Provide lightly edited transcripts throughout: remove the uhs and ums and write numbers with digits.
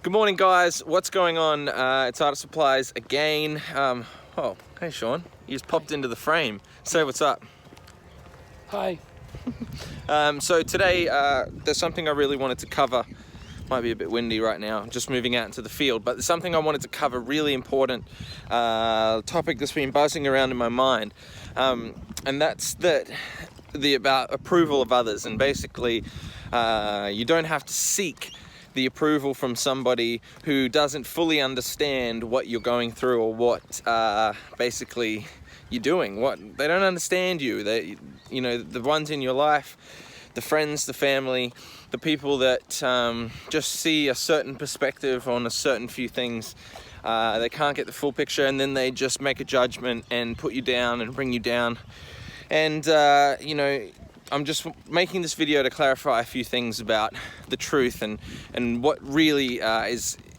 Good morning, guys. What's going on? It's Art Supplies again. Oh, hey Sean, you just popped into the frame. Say what's up. Hi. So today there's something I really wanted to cover. Might be a bit windy right now, I'm just moving out into the field, but there's something I wanted to cover, really important topic that's been buzzing around in my mind, and that's about approval of others. And basically you don't have to seek the approval from somebody who doesn't fully understand what you're going through or what basically you're doing. They don't understand you. The ones in your life, the friends, the family, the people that just see a certain perspective on a certain few things. They can't get the full picture, and then they just make a judgment and put you down and bring you down. And I'm just making this video to clarify a few things about the truth and what really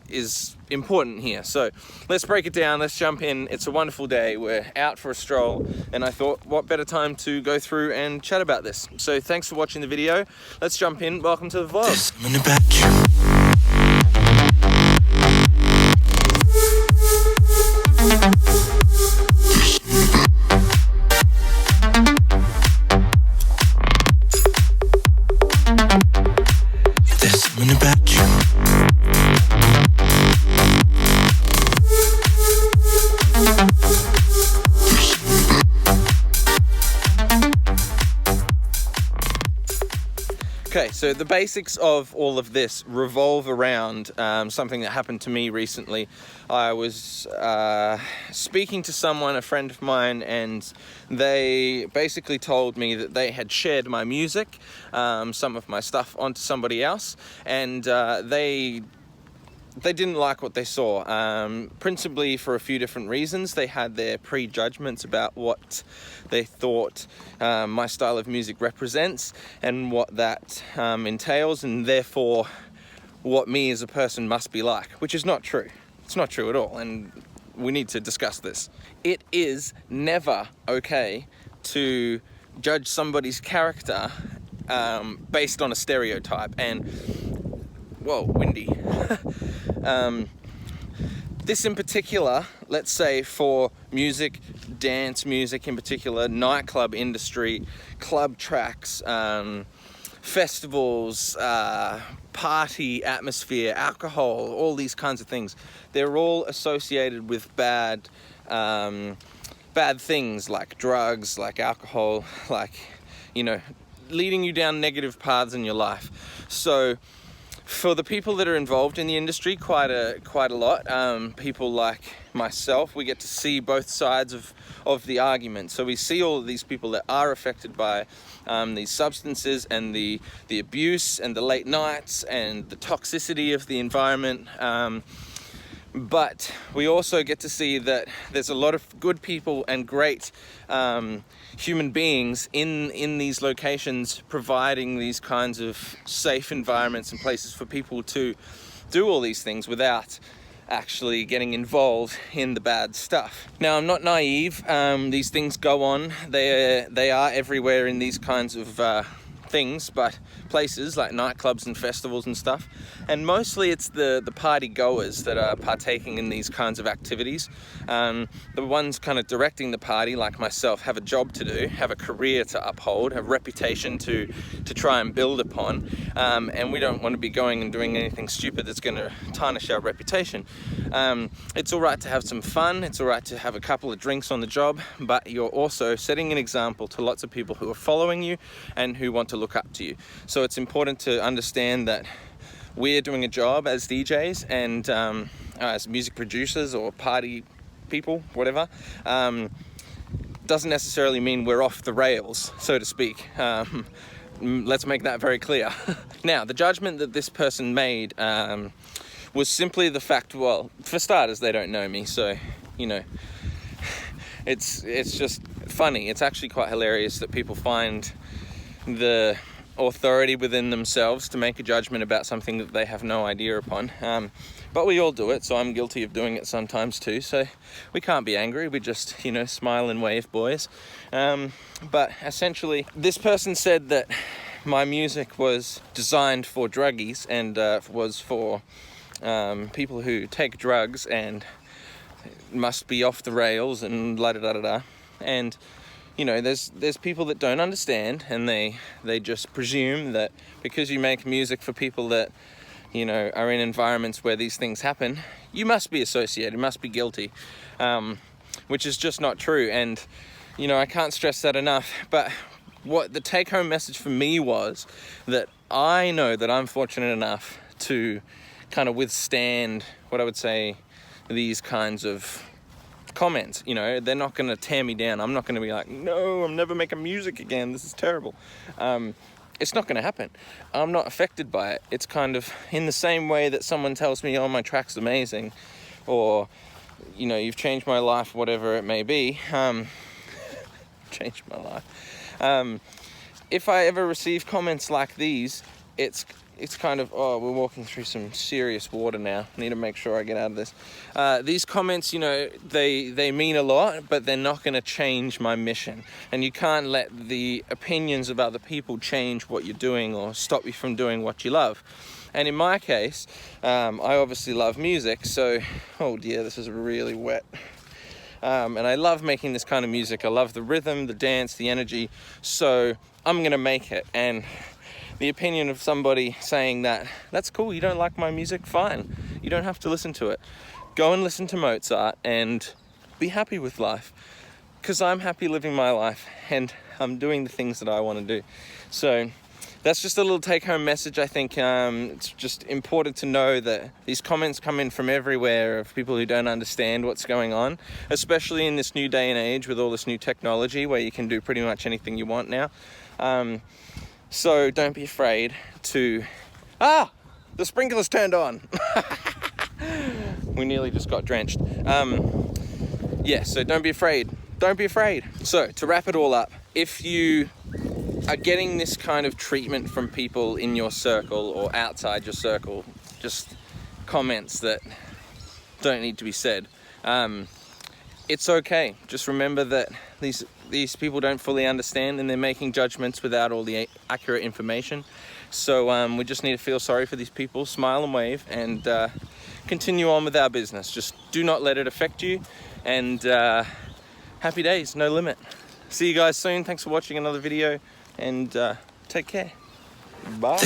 is important here. So let's break it down, let's jump in. It's a wonderful day, we're out for a stroll, and I thought what better time to go through and chat about this. So thanks for watching the video, let's jump in. Welcome to the vlog. Okay, so the basics of all of this revolve around something that happened to me recently. I was speaking to someone, a friend of mine, and they basically told me that they had shared my music, some of my stuff, onto somebody else, and they didn't like what they saw, principally for a few different reasons. They had their prejudgments about what they thought my style of music represents and what that entails, and therefore what me as a person must be like, which is not true. It's not true at all, and we need to discuss this. It is never okay to judge somebody's character based on a stereotype. And whoa, windy. This in particular, let's say for music, dance music in particular, nightclub industry, club tracks, festivals, party atmosphere, alcohol, all these kinds of things, they're all associated with bad things like drugs, like alcohol, like, leading you down negative paths in your life. So for the people that are involved in the industry, quite a lot, people like myself, we get to see both sides of the argument. So we see all of these people that are affected by these substances and the abuse and the late nights and the toxicity of the environment. But we also get to see that there's a lot of good people and great human beings in these locations, providing these kinds of safe environments and places for people to do all these things without actually getting involved in the bad stuff. Now, I'm not naive. These things go on. They are everywhere in these kinds of things, but places like nightclubs and festivals and stuff, and mostly it's the party goers that are partaking in these kinds of activities. The ones kind of directing the party, like myself, have a job to do, have a career to uphold, have a reputation to try and build upon, and we don't want to be going and doing anything stupid that's going to tarnish our reputation. It's all right to have some fun, it's all right to have a couple of drinks on the job, but you're also setting an example to lots of people who are following you and who want to look up to you. So it's important to understand that we're doing a job as DJs and as music producers or party people, whatever. Doesn't necessarily mean we're off the rails, so to speak. Let's make that very clear. Now, the judgment that this person made was simply the fact, well, for starters, they don't know me, so, it's just funny. It's actually quite hilarious that people find the authority within themselves to make a judgment about something that they have no idea upon. But we all do it, so I'm guilty of doing it sometimes too, so we can't be angry, we just, smile and wave, boys. But essentially, this person said that my music was designed for druggies and was for people who take drugs and must be off the rails and la da da da da. And you know, there's people that don't understand, and they just presume that because you make music for people that, you know, are in environments where these things happen, you must be associated, must be guilty, which is just not true. And you know, I can't stress that enough. But what the take-home message for me was that I know that I'm fortunate enough to kind of withstand what I would say these kinds of comments. You know, they're not going to tear me down. I'm not going to be like, no, I'm never making music again, this is terrible. It's not going to happen. I'm not affected by it. It's kind of in the same way that someone tells me, oh, my track's amazing, or, you know, you've changed my life, whatever it may be. Changed my life. If I ever receive comments like these, it's kind of, oh, we're walking through some serious water now. Need to make sure I get out of this. These comments, you know, they mean a lot, but they're not going to change my mission. And you can't let the opinions of other people change what you're doing or stop you from doing what you love. And in my case, I obviously love music, so, oh dear, this is really wet. And I love making this kind of music. I love the rhythm, the dance, the energy. So I'm gonna make it. And the opinion of somebody saying that, that's cool, you don't like my music, fine. You don't have to listen to it. Go and listen to Mozart and be happy with life. Because I'm happy living my life and I'm doing the things that I want to do. So that's just a little take-home message. I think it's just important to know that these comments come in from everywhere of people who don't understand what's going on, especially in this new day and age with all this new technology where you can do pretty much anything you want now. So don't be afraid to... Ah! The sprinkler's turned on! We nearly just got drenched. Yeah, so don't be afraid. Don't be afraid. So, to wrap it all up, if you are getting this kind of treatment from people in your circle or outside your circle, just comments that don't need to be said, it's okay. Just remember that these people don't fully understand and they're making judgments without all the accurate information. So we just need to feel sorry for these people, smile and wave, and continue on with our business. Just do not let it affect you, and happy days, no limit. See you guys soon. Thanks for watching another video, and take care. Bye.